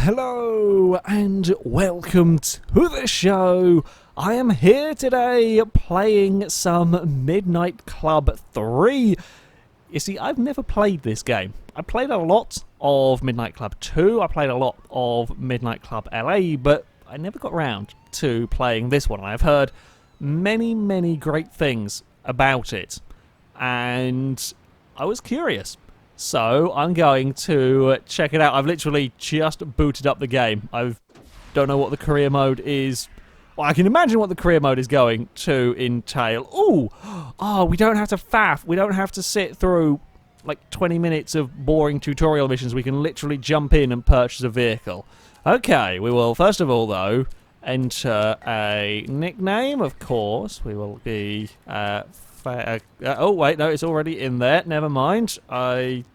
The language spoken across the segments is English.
Hello and welcome to the show. I am here today playing some Midnight Club 3. You see, I've never played this game. I played a lot of Midnight Club 2, I played a lot of Midnight Club LA, but I never got around to playing this one. I've heard many great things about it, and I was curious. So I'm going to check it out. I've literally just booted up the game. I don't know what the career mode is. Well, I can imagine what the career mode is going to entail. Ooh! Oh, we don't have to faff. We don't have to sit through like 20 minutes of boring tutorial missions. We can literally jump in and purchase a vehicle. Okay, we will first of all, though, enter a nickname, of course. We will be... oh, wait, no, it's already in there. Never mind. Okay,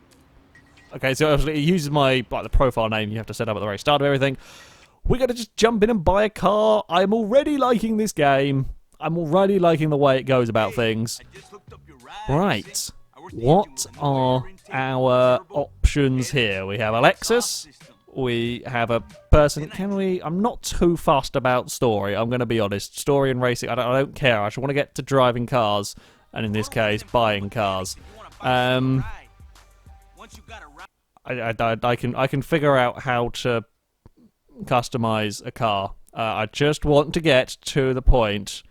so obviously it uses my, like, the profile name you have to set up at the very start of everything. We're going to just jump in and buy a car. I'm already liking this game. I'm already liking the way it goes about things. Right. What are our options here? We have a Lexus. We have a person. Can we... I'm not too fussed about story, I'm going to be honest. Story and racing, I don't care. I just want to get to driving cars. And in this case, buying cars. I can figure out how to customize a car. I just want to get to the point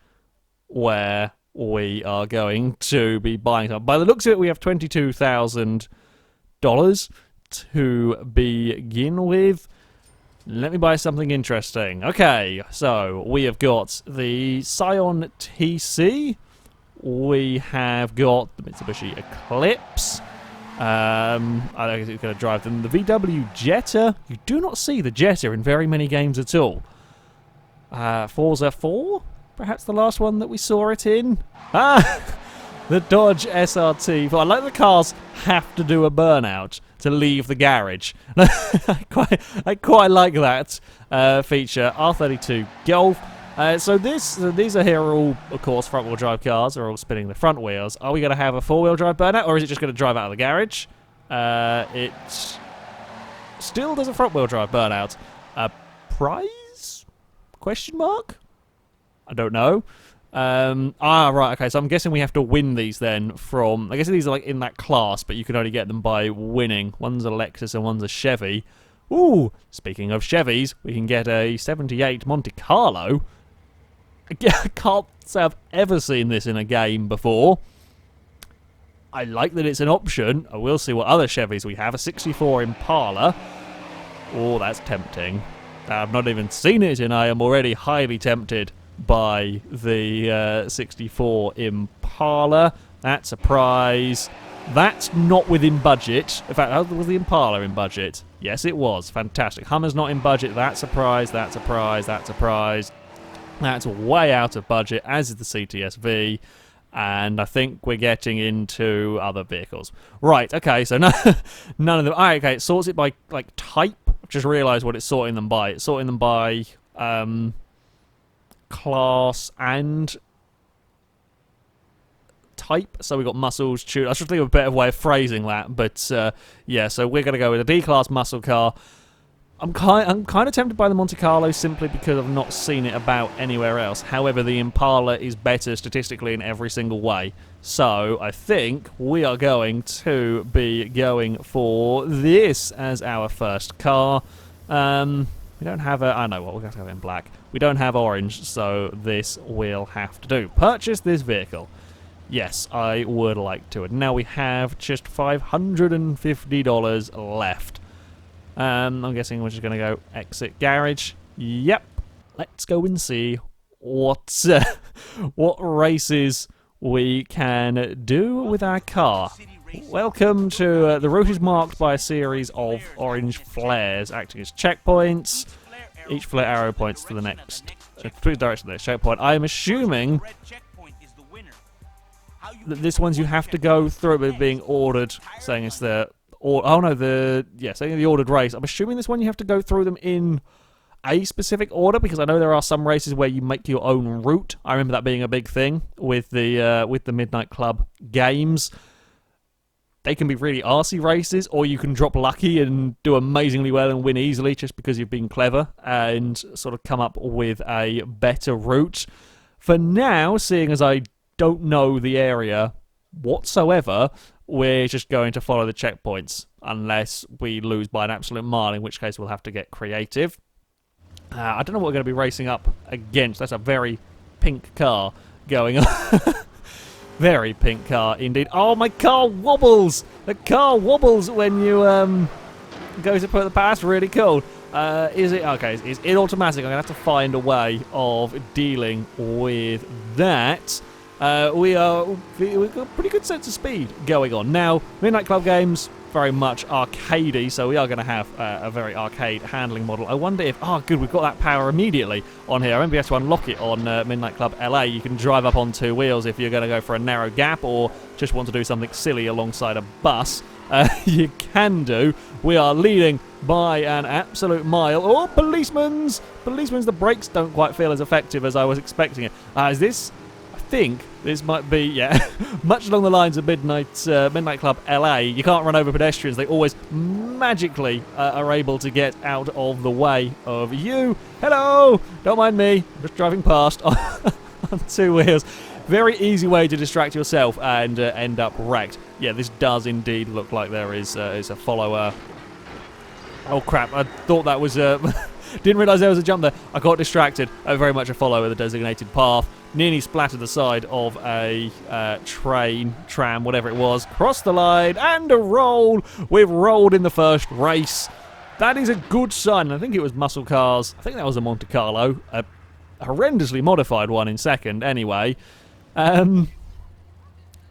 where we are going to be buying them. By the looks of it, we have $22,000 to begin with. Let me buy something interesting. Okay, so we have got the Scion TC. We have got the Mitsubishi Eclipse. I think it's going to drive them. The VW Jetta. You do not see the Jetta in very many games at all. Forza 4? Perhaps the last one that we saw it in? Ah! The Dodge SRT. I like the cars have to do a burnout to leave the garage. I quite like that feature. R32 Golf. So these are here are all, of course, front-wheel drive cars. They're all spinning the front wheels. Are we going to have a four-wheel drive burnout, or is it just going to drive out of the garage? It still does a front-wheel drive burnout. Prize? Question mark? I don't know. Right, okay, so I'm guessing we have to win these then from... I guess these are like in that class, but you can only get them by winning. One's a Lexus and one's a Chevy. Ooh, speaking of Chevys, we can get a 78 Monte Carlo. I can't say I've ever seen this in a game before. I like that it's an option. I will see what other Chevys we have. A 64 Impala. Oh, that's tempting. I've not even seen it, and I am already highly tempted by the 64 Impala. That's a prize. That's not within budget. In fact, was the Impala in budget? Yes, it was. Fantastic. Hummer's not in budget. That's a prize. That's a prize. That's a prize. That's way out of budget, as is the CTS-V. And I think we're getting into other vehicles. Right, okay, so none of them... Alright, okay, it sorts it by, like, type. I've just realised what it's sorting them by. It's sorting them by class and type. So we've got muscles, tune. I should think of a better way of phrasing that. But, yeah, so we're going to go with a D-class muscle car. I'm kind of tempted by the Monte Carlo simply because I've not seen it about anywhere else. However, the Impala is better statistically in every single way. So I think we are going to be going for this as our first car. We don't have a... I know what, we're going to have it in black. We don't have orange, so this will have to do. Purchase this vehicle. Yes, I would like to. And now we have just $550 left. I'm guessing we're just going to go exit garage. Yep. Let's go and see what races we can do with our car. Welcome to the route is marked by a series of orange flares acting as checkpoints. Each flare arrow points to the next direction of the next checkpoint. I am assuming that this one's you have to go through, but being ordered, saying it's the... saying the ordered race. I'm assuming this one you have to go through them in a specific order, because I know there are some races where you make your own route. I remember that being a big thing with the Midnight Club games. they can be really arsey races, or you can drop lucky and do amazingly well and win easily just because you've been clever and sort of come up with a better route. For now, seeing as I don't know the area whatsoever, we're just going to follow the checkpoints unless we lose by an absolute mile, in which case we'll have to get creative. I don't know what we're going to be racing up against. That's a very pink car going on. Very pink car indeed. Oh, my car wobbles! The car wobbles when you go to put the power. That's really cool. Is it? Okay, it's in automatic. I'm going to have to find a way of dealing with that. We've got a pretty good sense of speed going on. Now, Midnight Club games, very much arcadey, so we are going to have a very arcade handling model. I wonder if... Oh, good, we've got that power immediately on here. I remember you have to unlock it on Midnight Club LA. You can drive up on 2 wheels if you're going to go for a narrow gap or just want to do something silly alongside a bus. You can do. We are leading by an absolute mile. Oh, policemen's! Policemen's, the brakes don't quite feel as effective as I was expecting it. Is this... I think this might be, yeah, much along the lines of Midnight Club LA. You can't run over pedestrians. They always magically are able to get out of the way of you. Hello! Don't mind me. I'm just driving past on 2 wheels. Very easy way to distract yourself and end up wrecked. Yeah, this does indeed look like there is a follower. Oh, crap. I thought that was... Didn't realise there was a jump there. I got distracted. Very much a follower the designated path. Nearly splattered the side of a tram, whatever it was. Crossed the line and a roll. We've rolled in the first race. That is a good sign. I think it was muscle cars. I think that was a Monte Carlo. A horrendously modified one in second, anyway.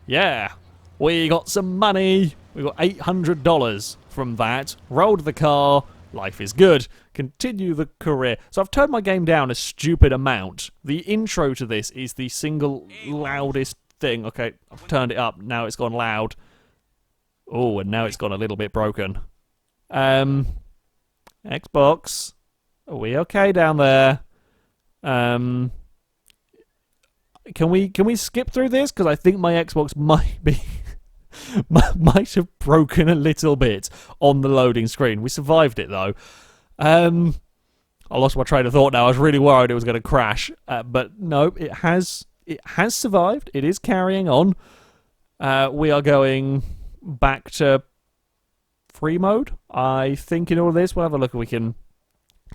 Yeah. We got some money. We got $800 from that. Rolled the car. Life is good. Continue the career. So I've turned my game down a stupid amount. The intro to this is the single loudest thing. Okay, I've turned it up. Now it's gone loud. Oh, and now it's gone a little bit broken. Xbox. Are we okay down there? Can we skip through this? Because I think my Xbox might be... might have broken a little bit on the loading screen. We survived it though. I lost my train of thought now. I was really worried it was going to crash, but no, it has survived. It is carrying on. We are going back to free mode. I think in all of this, we'll have a look if we can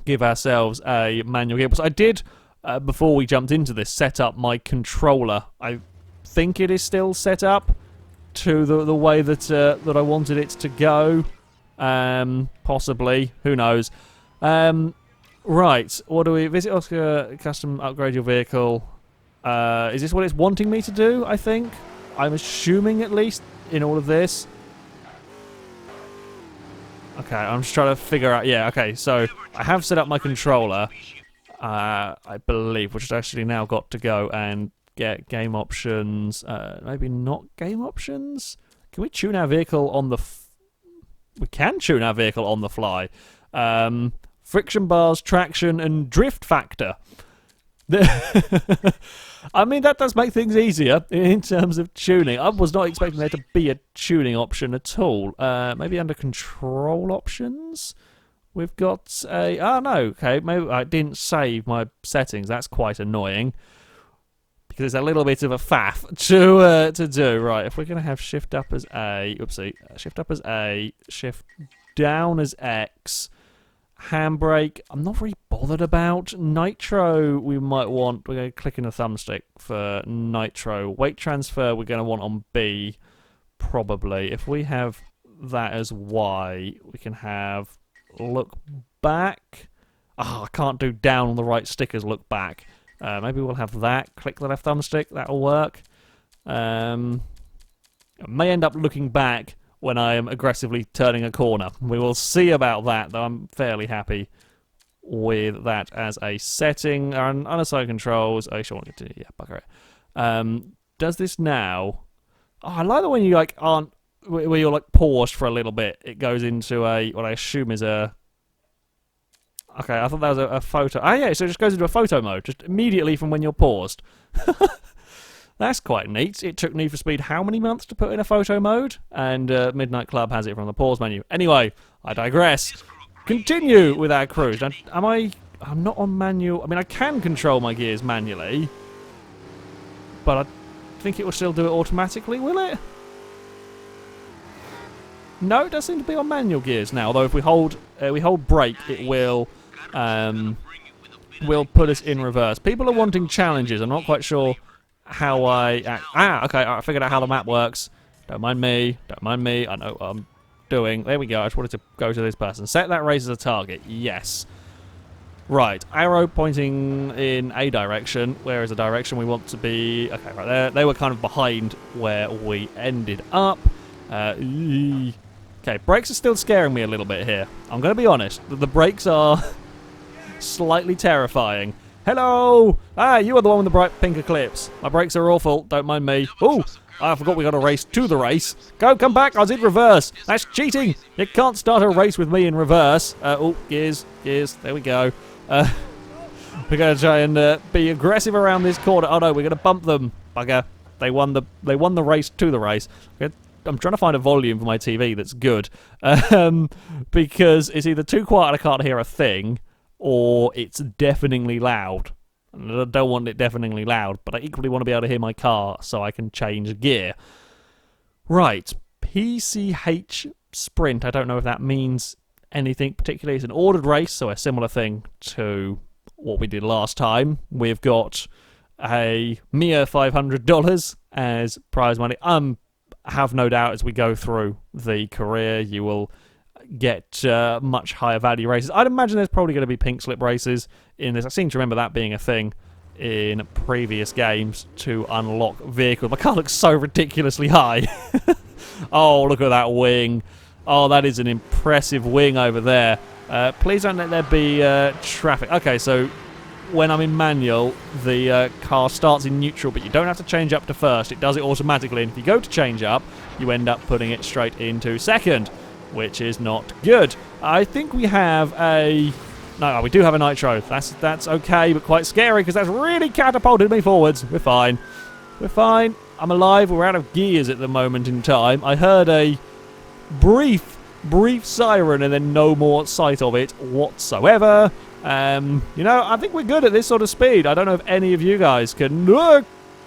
give ourselves a manual gearbox. I did before we jumped into this set up my controller. I think it is still set up to the way that that I wanted it to go. Possibly. Who knows? Right. What do we... Visit Oscar, custom upgrade your vehicle. Is this what it's wanting me to do, I think? I'm assuming, at least, in all of this. Okay, I'm just trying to figure out... Yeah, okay, so I have set up my controller, I believe, which has actually now got to go and get game options. Maybe not game options? Can we tune our vehicle on the... We can tune our vehicle on the fly. Friction bars, traction, and drift factor. I mean, that does make things easier in terms of tuning. I was not expecting there to be a tuning option at all. Maybe under control options? We've got a... Oh, no. Okay, maybe I didn't save my settings. That's quite annoying. Because it's a little bit of a faff to do. Right, if we're going to have shift up as A... Oopsie. Shift up as A. Shift down as X. Handbrake, I'm not very bothered about. Nitro, we might want... We're going to click in a thumbstick for nitro. Weight transfer, we're going to want on B, probably. If we have that as Y, we can have look back. Oh, I can't do down on the right stick as look back. Maybe we'll have that. Click the left thumbstick, that'll work. I may end up looking back when I am aggressively turning a corner. We will see about that, though I'm fairly happy with that as a setting. Unassigned controls. Oh, sure, yeah, bugger it. Does this now... Oh, I like the when you, like, aren't... Where you're, like, paused for a little bit. It goes into a... What I assume is a... Okay, I thought that was a photo. Ah, yeah, so it just goes into a photo mode, just immediately from when you're paused. That's quite neat. It took Need for Speed how many months to put in a photo mode? And Midnight Club has it from the pause menu. Anyway, I digress. Continue with our cruise. Now, I'm not on manual. I mean, I can control my gears manually, but I think it will still do it automatically, will it? No, it does seem to be on manual gears now. Although if we hold brake, it will put us in reverse. People are wanting challenges. I'm not quite sure how I act. Okay, I figured out how the map works. Don't mind me. Don't mind me. I know what I'm doing. There we go. I just wanted to go to this person. Set that race as a target. Yes. Right. Arrow pointing in a direction. Where is the direction we want to be? Okay, right there. They were kind of behind where we ended up. Okay, brakes are still scaring me a little bit here. I'm going to be honest. The brakes are slightly terrifying. Hello! You are the one with the bright pink eclipse. My brakes are awful. Don't mind me. Ooh! I forgot we got a race to the race. Come back. I was in reverse. That's cheating. You can't start a race with me in reverse. Gears. There we go. We're going to try and be aggressive around this corner. Oh no, we're going to bump them. Bugger. They won the race to the race. I'm trying to find a volume for my TV that's good. Because it's either too quiet and I can't hear a thing, or it's deafeningly loud. And I don't want it deafeningly loud, but I equally want to be able to hear my car so I can change gear. Right, PCH Sprint. I don't know if that means anything particularly. It's an ordered race, so a similar thing to what we did last time. We've got a mere $500 as prize money. Have no doubt as we go through the career, you will get much higher value races. I'd imagine there's probably going to be pink slip races in this. I seem to remember that being a thing in previous games to unlock vehicles. My car looks so ridiculously high. Oh, look at that wing. Oh, that is an impressive wing over there. Please don't let there be traffic. Okay, so when I'm in manual, the car starts in neutral, but you don't have to change up to first. It does it automatically, and if you go to change up, you end up putting it straight into second, which is not good. I think we have a... No, we do have a nitro. That's okay, but quite scary, because that's really catapulted me forwards. We're fine. We're fine. I'm alive. We're out of gears at the moment in time. I heard a brief siren and then no more sight of it whatsoever. I think we're good at this sort of speed. I don't know if any of you guys can...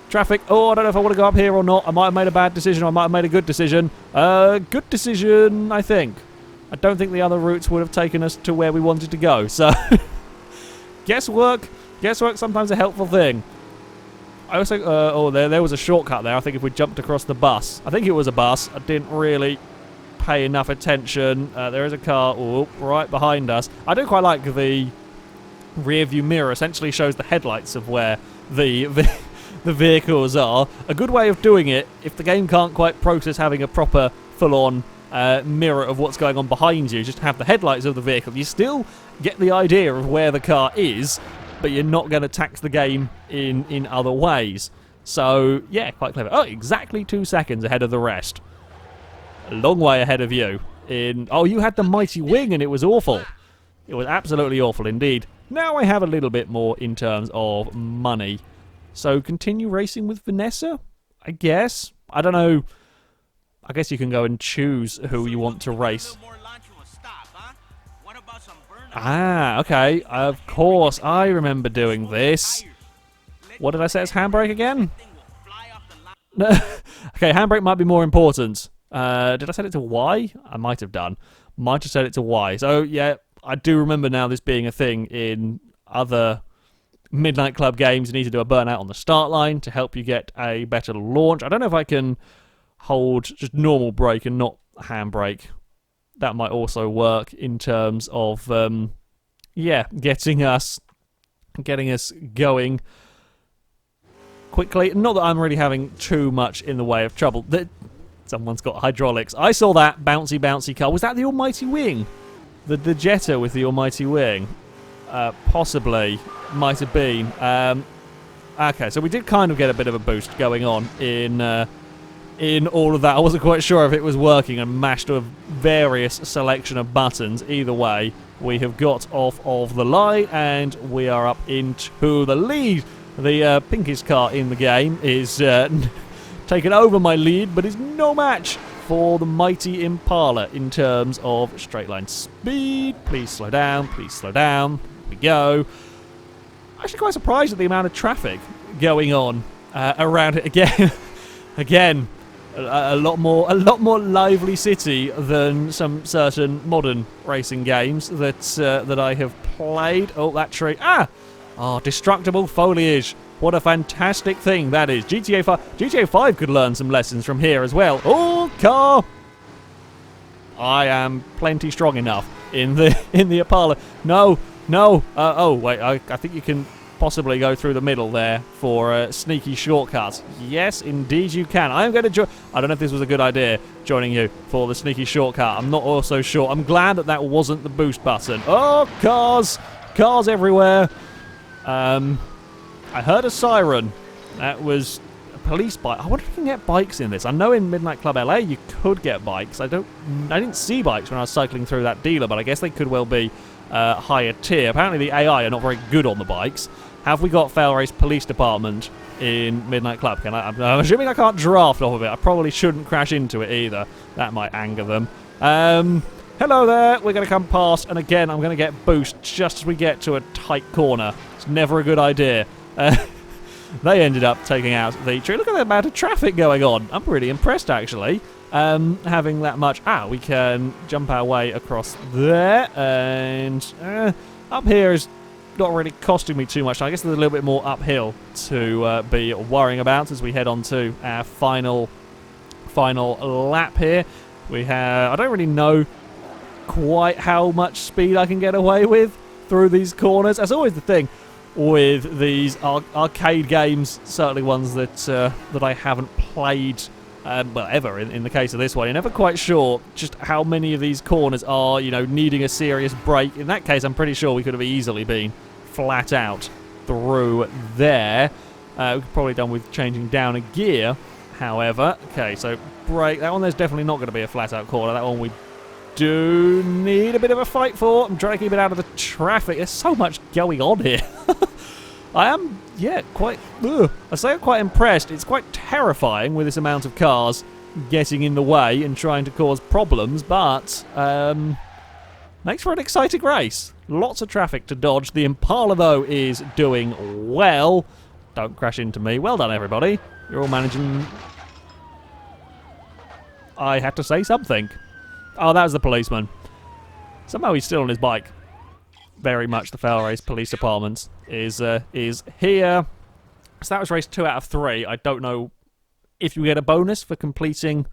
Traffic. Oh, I don't know if I want to go up here or not. I might have made a bad decision or I might have made a good decision. Good decision, I think. I don't think the other routes would have taken us to where we wanted to go. So, guesswork sometimes a helpful thing. I also... there was a shortcut there. I think if we jumped across the bus. I think it was a bus. I didn't really pay enough attention. There is a car right behind us. I do quite like the rear view mirror. Essentially shows the headlights of where the vehicles are. A good way of doing it, if the game can't quite process having a proper full-on mirror of what's going on behind you, just have the headlights of the vehicle. You still get the idea of where the car is, but you're not going to tax the game in other ways. So, yeah, quite clever. Oh, exactly 2 seconds ahead of the rest. A long way ahead of you. You had the mighty wing and it was awful. It was absolutely awful indeed. Now I have a little bit more in terms of money. So continue racing with Vanessa, I guess. I don't know. I guess you can go and choose who you want to race. Okay. Of course, I remember doing this. What did I say as handbrake again? Okay, handbrake might be more important. Did I set it to Y? I might have done. Might have set it to Y. So, yeah, I do remember now this being a thing in other Midnight Club games. You need to do a burnout on the start line to help you get a better launch. I don't know if I can hold just normal brake and not handbrake. That might also work in terms of, getting us going quickly. Not that I'm really having too much in the way of trouble. Someone's got hydraulics. I saw that bouncy car. Was that the almighty wing? The Jetta with the almighty wing? Possibly. Might have been. Okay, so we did kind of get a bit of a boost going on in all of that. I wasn't quite sure if it was working and mashed a various selection of buttons. Either way, we have got off of the line and we are up into the lead. The pinkest car in the game is taken over my lead, but is no match for the mighty Impala in terms of straight line speed. Please slow down, please slow down. Here we go. Actually quite surprised at the amount of traffic going on around it again. Again, a lot more lively city than some certain modern racing games that I have played. Oh, that tree. Oh, destructible foliage. What a fantastic thing that is. GTA 5 could learn some lessons from here as well. Oh, car. I am plenty strong enough in the Impala. No. Oh, wait. I think you can possibly go through the middle there for sneaky shortcuts. Yes, indeed you can. I am going to join. I don't know if this was a good idea, joining you for the sneaky shortcut. I'm not also sure. I'm glad that wasn't the boost button. Oh, cars. Cars everywhere. I heard a siren. That was a police bike. I wonder if you can get bikes in this. I know in Midnight Club LA you could get bikes. I didn't see bikes when I was cycling through that dealer, but I guess they could well be higher tier. Apparently the AI are not very good on the bikes. Have we got FailRace Police Department in Midnight Club? I'm assuming I can't draft off of it. I probably shouldn't crash into it either. That might anger them. Hello there. We're going to come past, and again, I'm going to get boost just as we get to a tight corner. It's never a good idea. They ended up taking out the tree. Look at the amount of traffic going on. I'm pretty impressed, actually. Having that much. We can jump our way across there, and up here is not really costing me too much. I guess there's a little bit more uphill to be worrying about as we head on to our final lap here. We have, I don't really know quite how much speed I can get away with through these corners. That's always the thing with these arcade games, certainly ones that I haven't played ever in the case of this one. You're never quite sure just how many of these corners are, needing a serious brake. In that case, I'm pretty sure we could have easily been flat out through there. We could probably done with changing down a gear, however. Okay, so brake. That one there's definitely not going to be a flat out corner. That one we do need a bit of a fight for. I'm trying to keep it out of the traffic. There's so much going on here. I am, quite, I say I'm quite impressed. It's quite terrifying with this amount of cars getting in the way and trying to cause problems, but makes for an exciting race. Lots of traffic to dodge. The Impala, though, is doing well. Don't crash into me. Well done, everybody. You're all managing. I had to say something. Oh, that was the policeman. Somehow he's still on his bike. Very much the FailRace Police Department is here. So that was race 2 out of 3. I don't know if you get a bonus for completing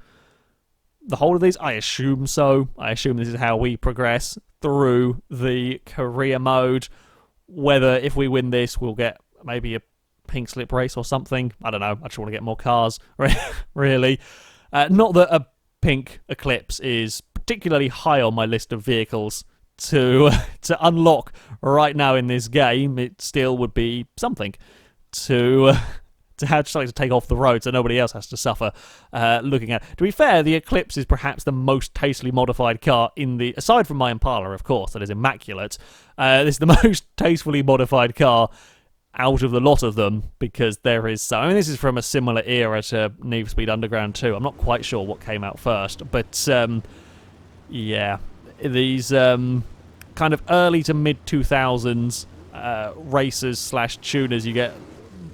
the whole of these. I assume so. I assume this is how we progress through the career mode. Whether if we win this, we'll get maybe a pink slip race or something. I don't know. I just want to get more cars, really. Not that a pink Eclipse is particularly high on my list of vehicles to unlock right now in this game. It still would be something to have just like to take off the road so nobody else has to suffer looking at. To be fair, the Eclipse is perhaps the most tastefully modified car in the, aside from my Impala, of course, that is immaculate. This is the most tastefully modified car out of the lot of them, because there is so. I mean, this is from a similar era to Need for Speed Underground 2. I'm not quite sure what came out first, but yeah, these kind of early to mid 2000s racers / tuners, you get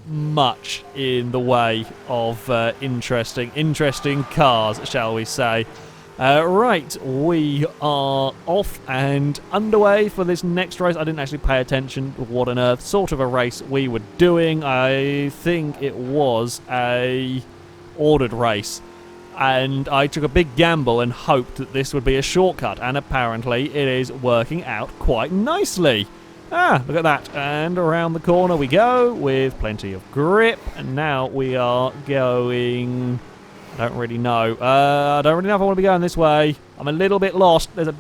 much in the way of interesting cars, shall we say. Right, we are off and underway for this next race. I didn't actually pay attention to what on earth sort of a race we were doing. I think it was a ordered race, and I took a big gamble and hoped that this would be a shortcut, and apparently it is working out quite nicely. Look at that, and around the corner we go with plenty of grip, and now we are going... I don't really know. I don't really know if I want to be going this way. I'm a little bit lost. There's a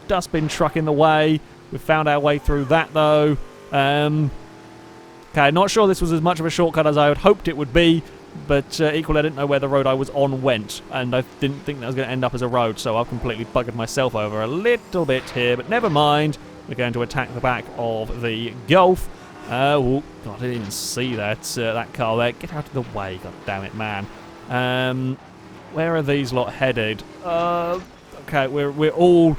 dustbin truck in the way. We've found our way through that, though. Okay, not sure this was as much of a shortcut as I had hoped it would be, but equally I didn't know where the road I was on went, and I didn't think that was going to end up as a road, so I've completely buggered myself over a little bit here, but never mind. We're going to attack the back of the Golf. Oh, God, I didn't even see that that car there. Get out of the way, God damn it, man. Where are these lot headed? Okay, we're all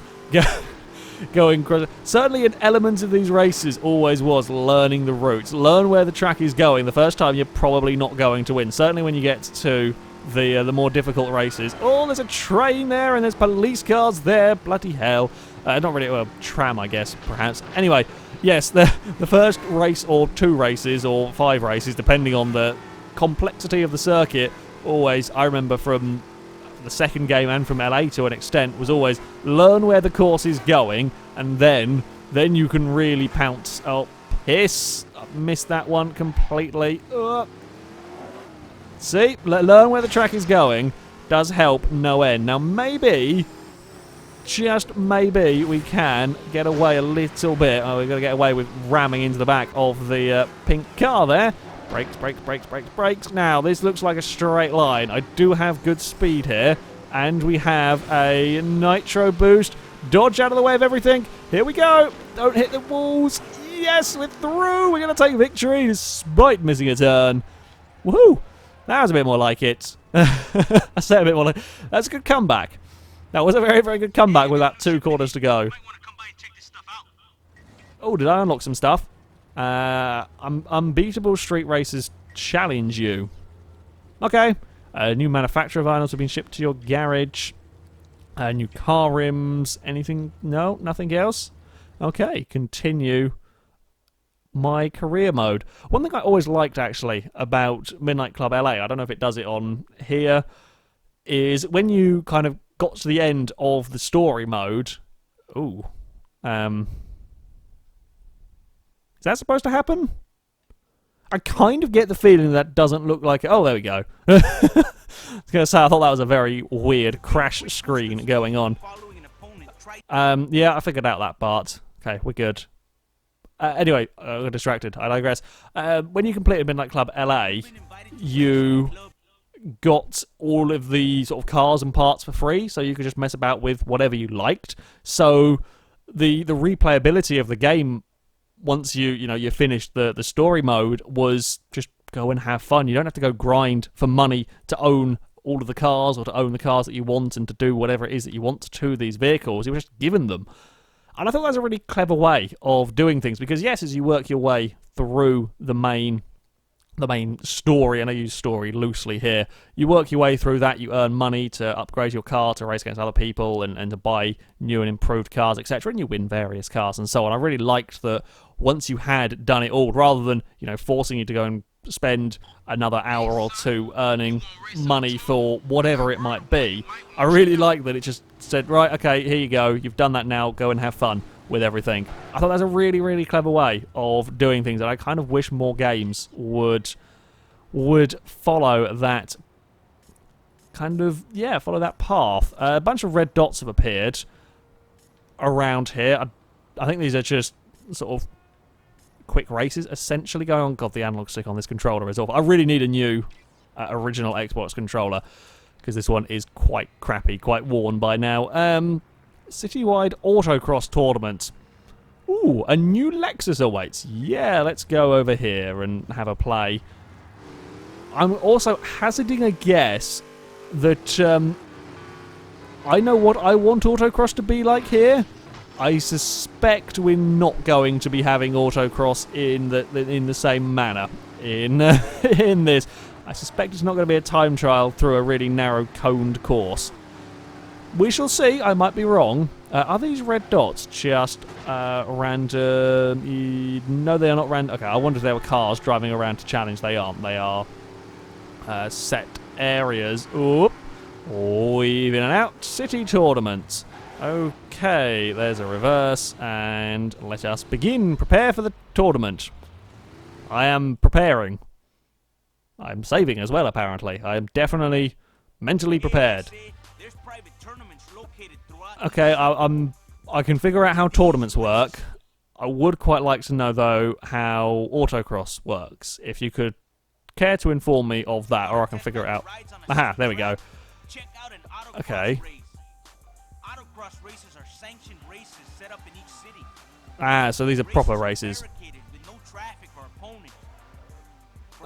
going crazy. Certainly an element of these races always was learning the routes. Learn where the track is going. The first time you're probably not going to win. Certainly when you get to the more difficult races. Oh, there's a train there and there's police cars there. Bloody hell. Not really a tram, I guess, perhaps. Anyway, yes, the first race or 2 races or 5 races, depending on the complexity of the circuit, always, I remember from the second game and from LA to an extent, was always learn where the course is going, and then you can really pounce. Oh, piss. I missed that one completely. See, learn where the track is going does help no end. Now maybe, just maybe, we can get away a little bit. Oh, we've got to get away with ramming into the back of the pink car there. Brakes, brakes, brakes, brakes, brakes. Now, this looks like a straight line. I do have good speed here. And we have a nitro boost. Dodge out of the way of everything. Here we go. Don't hit the walls. Yes, we're through. We're going to take victory despite missing a turn. Woohoo. That was a bit more like it. I say a bit more like it. That's a good comeback. That was a very, very good comeback with that 2 quarters to go. Oh, did I unlock some stuff? Unbeatable street races challenge you. Okay. New manufacturer vinyls have been shipped to your garage. New car rims. Anything? No? Nothing else? Okay. Continue my career mode. One thing I always liked, actually, about Midnight Club LA, I don't know if it does it on here, is when you kind of got to the end of the story mode... Ooh. Is that supposed to happen? I kind of get the feeling that doesn't look like it. Oh, there we go. I was going to say, I thought that was a very weird crash screen going on. Yeah, I figured out that part. Okay, we're good. Anyway, I got distracted. I digress. When you completed Midnight Club LA, you got all of the sort of cars and parts for free, so you could just mess about with whatever you liked. So the replayability of the game, once you finished the story mode, was just go and have fun. You don't have to go grind for money to own all of the cars or to own the cars that you want and to do whatever it is that you want to these vehicles. You were just given them. And I thought that was a really clever way of doing things, because yes, as you work your way through the main story, and I use story loosely here, you work your way through that, you earn money to upgrade your car, to race against other people, and to buy new and improved cars, etc., and you win various cars and so on. I really liked that once you had done it all, rather than, forcing you to go and spend another hour or 2 earning money for whatever it might be, I really liked that it just said, right, okay, here you go, you've done that now, go and have fun with everything. I thought that was a really, really clever way of doing things, and I kind of wish more games would follow that follow that path. A bunch of red dots have appeared around here. I think these are just sort of quick races essentially going on. God, the analog stick on this controller is awful. I really need a new original Xbox controller, because this one is quite crappy, quite worn by now. Citywide autocross tournament. Ooh, a new Lexus awaits. Yeah, let's go over here and have a play. I'm also hazarding a guess that I know what I want autocross to be like here. I suspect we're not going to be having autocross in the same manner in this. I suspect it's not going to be a time trial through a really narrow coned course. We shall see. I might be wrong. Are these red dots just random? No, they are not random. Okay, I wondered if there were cars driving around to challenge. They aren't. They are set areas. Oop. Weave in and out. City tournaments. Okay, there's a reverse, and let us begin. Prepare for the tournament. I am preparing. I'm saving as well, apparently. I am definitely mentally prepared. Okay, I can figure out how tournaments work. I would quite like to know, though, how autocross works. If you could care to inform me of that, or I can figure it out. Aha, there we go. Okay. Ah, so these are proper races.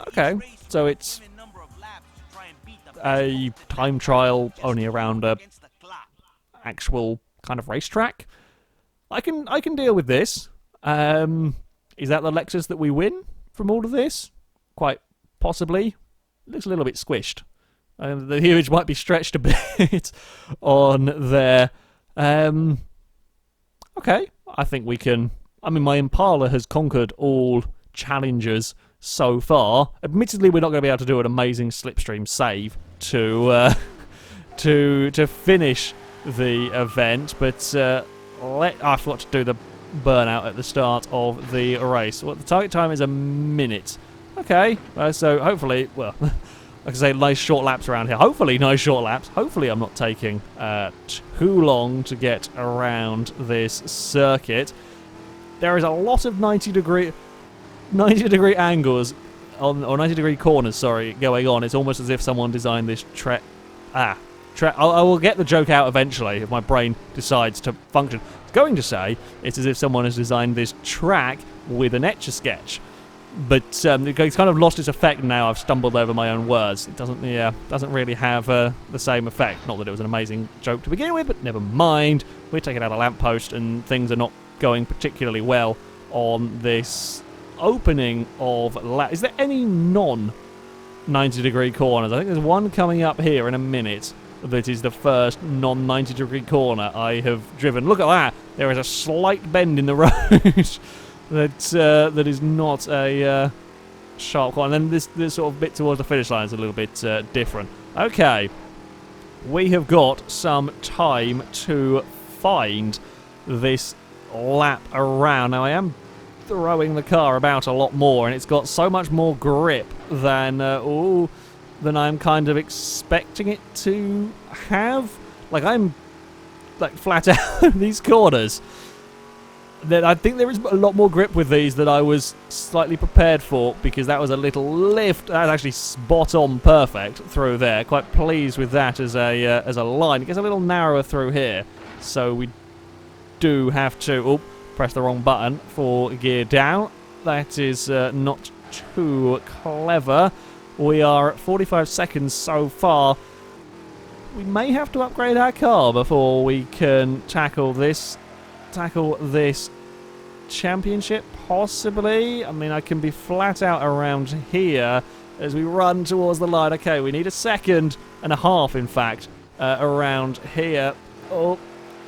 Okay, so it's a time trial only around a actual kind of racetrack. I can deal with this. Is that the Lexus that we win from all of this? Quite possibly. Looks a little bit squished. The image might be stretched a bit on there. Okay, I think we can. I mean, my Impala has conquered all challenges so far. Admittedly, we're not going to be able to do an amazing slipstream save to finish the event, but I forgot to do the burnout at the start of the race. Well, the target time is a minute. Okay, so hopefully, well, like I say, nice short laps around here. Hopefully, nice short laps. Hopefully, I'm not taking too long to get around this circuit. There is a lot of 90-degree angles or 90-degree corners. Sorry, going on. It's almost as if someone designed this track. I will get the joke out eventually if my brain decides to function. I was going to say it's as if someone has designed this track with an Etch-a-Sketch. But it's kind of lost its effect now. I've stumbled over my own words. It doesn't really have the same effect. Not that it was an amazing joke to begin with, but never mind. We're taking out a lamppost and things are not going particularly well on this opening of lap. Is there any non-90-degree corners? I think there's one coming up here in a minute that is the first non-90-degree corner I have driven. Look at that. There is a slight bend in the road. That is not a sharp corner. And then this sort of bit towards the finish line is a little bit different. Okay, we have got some time to find this lap around. Now I am throwing the car about a lot more, and it's got so much more grip than I'm kind of expecting it to have. Like I'm flat out these corners. Then I think there is a lot more grip with these than I was slightly prepared for, because that was a little lift. That was actually spot on perfect through there. Quite pleased with that as a line. It gets a little narrower through here, so we do have to press the wrong button for gear down. That is not too clever. We are at 45 seconds so far. We may have to upgrade our car before we can tackle this championship, possibly. I mean, I can be flat out around here as we run towards the line. Okay, we need a second and a half, in fact, around here. Oh,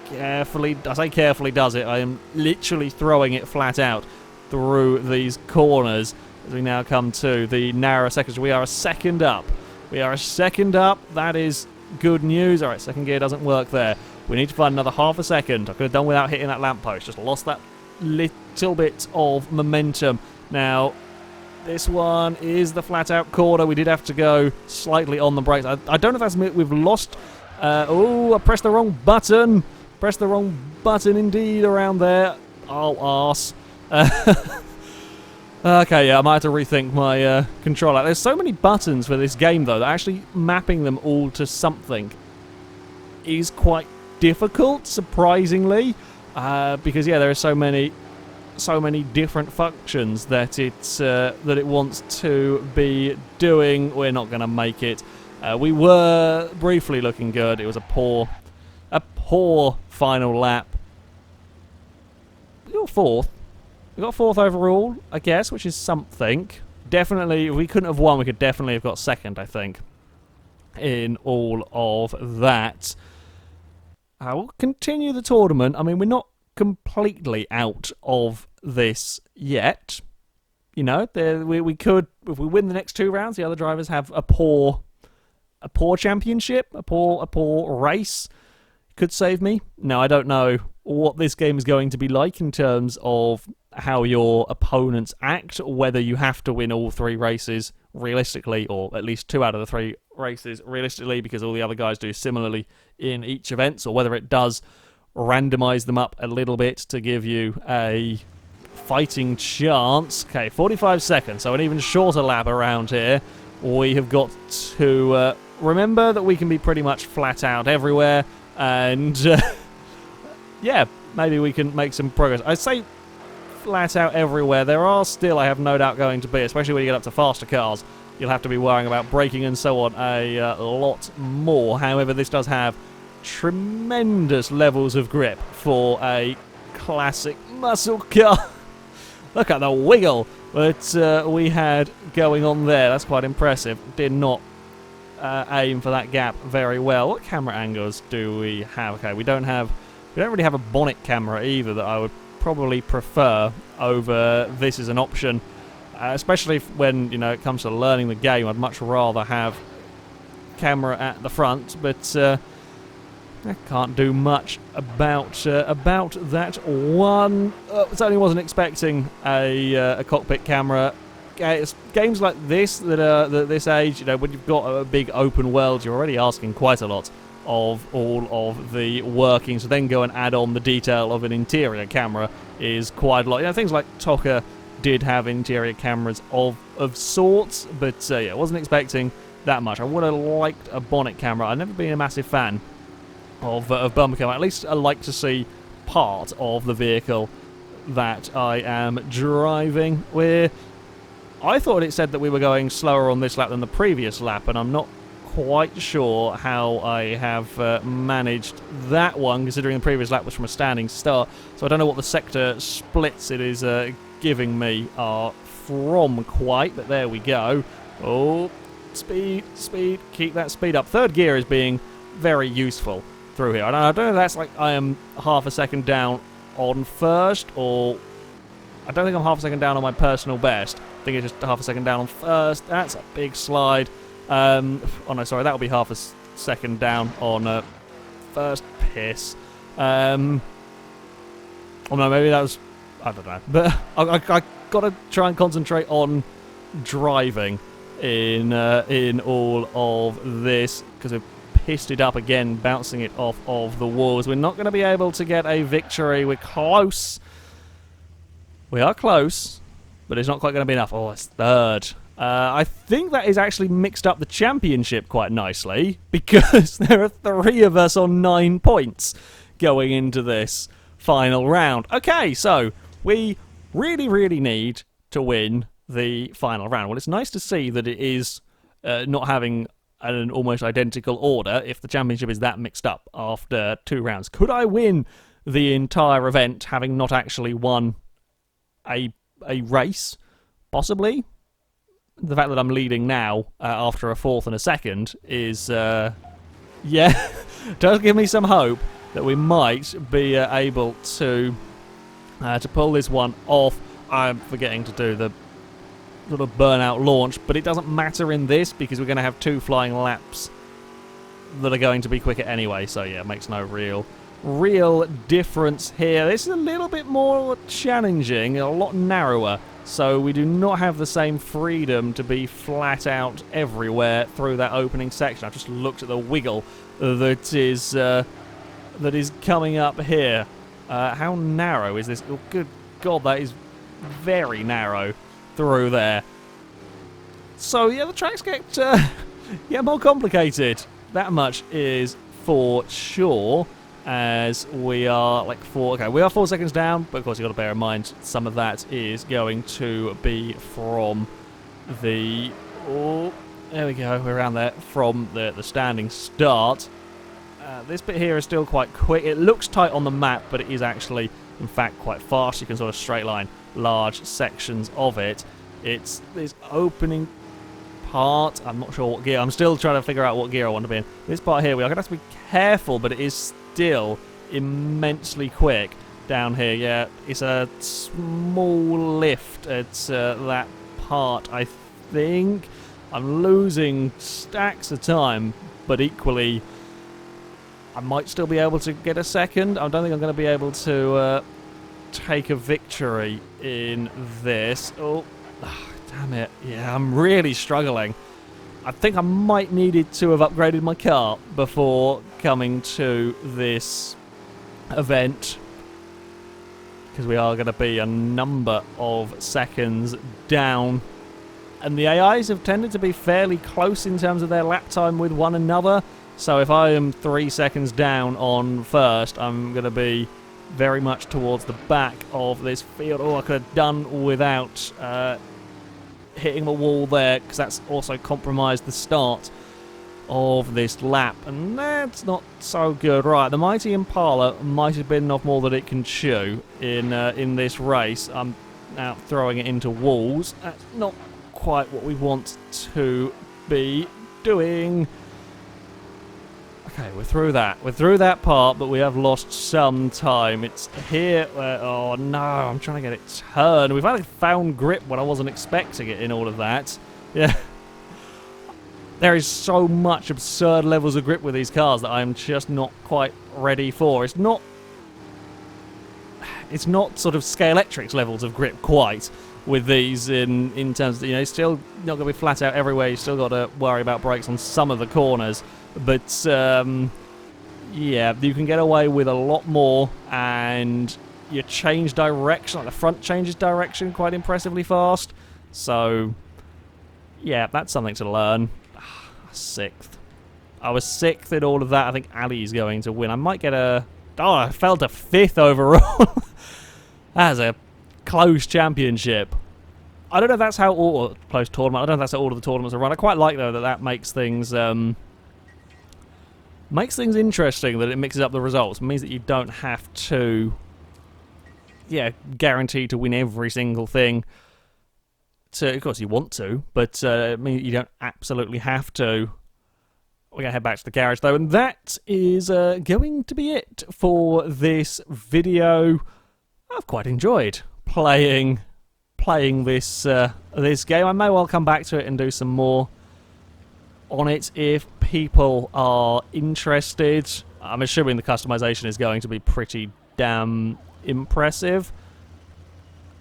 carefully. I say carefully does it. I am literally throwing it flat out through these corners as we now come to the narrow sections. We are a second up. That is good news. All right, second gear doesn't work there. We need to find another half a second. I could have done without hitting that lamppost. Just lost that little bit of momentum. Now, this one is the flat-out corner. We did have to go slightly on the brakes. I don't know if that's we've lost. I pressed the wrong button. Pressed the wrong button indeed around there. Oh, arse. Okay, yeah, I might have to rethink my controller. There's so many buttons for this game, though, that actually mapping them all to something is quite difficult, surprisingly, because yeah, there are so many different functions that it wants to be doing. We're not going to make it. We were briefly looking good. It was a poor final lap. We got fourth. We got fourth overall, I guess, which is something. Definitely, if we couldn't have won, we could definitely have got second, I think, in all of that. I will continue the tournament. I mean, we're not completely out of this yet. You know, we could, if we win the next 2 rounds, the other drivers have a poor championship, a poor race. Could save me. Now, I don't know what this game is going to be like in terms of how your opponents act, whether you have to win all 3 races realistically, or at least 2 out of the 3 races realistically, because all the other guys do similarly in each event, or whether it does randomize them up a little bit to give you a fighting chance. Okay, 45 seconds, so an even shorter lap around here. We have got to remember that we can be pretty much flat out everywhere, and yeah, maybe we can make some progress. I'd say flat out everywhere. There are still, I have no doubt, going to be, especially when you get up to faster cars, you'll have to be worrying about braking and so on a lot more. However, this does have tremendous levels of grip for a classic muscle car. Look at the wiggle that we had going on there. That's quite impressive. Did not aim for that gap very well. What camera angles do we have? Okay, we don't really have a bonnet camera either that I would probably prefer over this as an option, especially when it comes to learning the game. I'd much rather have camera at the front, but I can't do much about that one. Certainly wasn't expecting a cockpit camera. It's games like this that are this age, when you've got a big open world, you're already asking quite a lot of all of the workings. So then go and add on the detail of an interior camera is quite a lot. Things like Toka did have interior cameras of sorts, but yeah, wasn't expecting that much. I would have liked a bonnet camera. I've never been a massive fan of bumper camera. At least I like to see part of the vehicle that I am driving. I thought it said that we were going slower on this lap than the previous lap, and I'm not quite sure how I have managed that one, considering the previous lap was from a standing start. So I don't know what the sector splits it is giving me are from quite, but there we go. Oh, speed, keep that speed up. Third gear is being very useful through here. I don't know if that's like I am half a second down on first, or I don't think I'm half a second down on my personal best. I think it's just half a second down on first. That's a big slide. Oh no, sorry, that will be half a second down on first piss. Oh no, maybe that was, I don't know. But I got to try and concentrate on driving in all of this, because we've pissed it up again, bouncing it off of the walls. We're not going to be able to get a victory. We're close. We are close, but it's not quite going to be enough. Oh, it's third. I think that is actually mixed up the championship quite nicely, because there are 3 of us on 9 points going into this final round. Okay, so we really need to win the final round. Well, it's nice to see that it is not having an almost identical order if the championship is that mixed up after 2 rounds. Could I win the entire event having not actually won a race? Possibly. The fact that I'm leading now after a 4th and a 2nd is, yeah, does give me some hope that we might be able to pull this one off. I'm forgetting to do the sort of burnout launch, but it doesn't matter in this because we're going to have 2 flying laps that are going to be quicker anyway. So yeah, it makes no real difference here. This is a little bit more challenging, a lot narrower. So we do not have the same freedom to be flat out everywhere through that opening section. I've just looked at the wiggle that is coming up here. How narrow is this? Oh, good God, that is very narrow through there. So yeah, the tracks get more complicated. That much is for sure. As we are like 4 seconds down, but of course you've got to bear in mind some of that is going to be from the, oh, there we go, we're around there, from the standing start. This bit here is still quite quick. It looks tight on the map, but it is actually, in fact, quite fast. You can sort of straight line large sections of it. It's this opening part. I'm not sure what gear. I'm still trying to figure out what gear I want to be in. This part here, we are going to have to be careful, but it is still immensely quick down here. Yeah, it's a small lift at that part, I think. I'm losing stacks of time, but equally I might still be able to get a second. I don't think I'm going to be able to take a victory in this. Oh, damn it. Yeah, I'm really struggling. I think I might needed to have upgraded my car before coming to this event, because we are going to be a number of seconds down, and the AIs have tended to be fairly close in terms of their lap time with one another. So if I am 3 seconds down on first, I'm going to be very much towards the back of this field. Oh, I could have done without hitting the wall there, because that's also compromised the start of this lap, and that's not so good. Right, the mighty Impala might have bitten off more than it can chew in this race. I'm now throwing it into walls. That's not quite what we want to be doing. Okay, we're through that. We're through that part, but we have lost some time. It's here where, oh no, I'm trying to get it turned. We've had a found grip when I wasn't expecting it in all of that. Yeah. There is so much absurd levels of grip with these cars that I'm just not quite ready for. It's not sort of Scalextrics levels of grip quite with these in terms of, you know, still not going to be flat out everywhere. You still got to worry about brakes on some of the corners. But, yeah, you can get away with a lot more, and you change direction, like the front changes direction quite impressively fast. So, yeah, that's something to learn. 6th. I was 6th in all of that. I think Ali's going to win. I might get a... Oh, I fell to 5th overall. That's a close championship. I don't know if that's how all... Close tournament. I don't know if that's how all of the tournaments are run. I quite like, though, that makes things... makes things interesting, that it mixes up the results. It means that you don't have to... Yeah, guarantee to win every single thing. Of course, you want to, but it means you don't absolutely have to. We're going to head back to the garage, though, and that is going to be it for this video. I've quite enjoyed playing this this game. I may well come back to it and do some more on it if people are interested. I'm assuming the customization is going to be pretty damn impressive.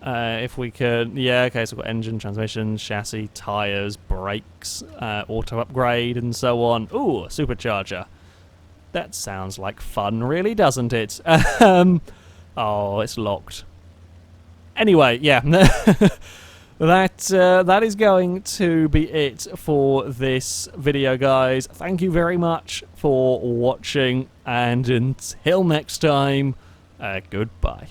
If we could... Yeah, okay, so we've got engine, transmission, chassis, tyres, brakes, auto upgrade, and so on. Ooh, a supercharger. That sounds like fun, really, doesn't it? Oh, it's locked. Anyway, yeah. That is going to be it for this video, guys. Thank you very much for watching, and until next time, goodbye.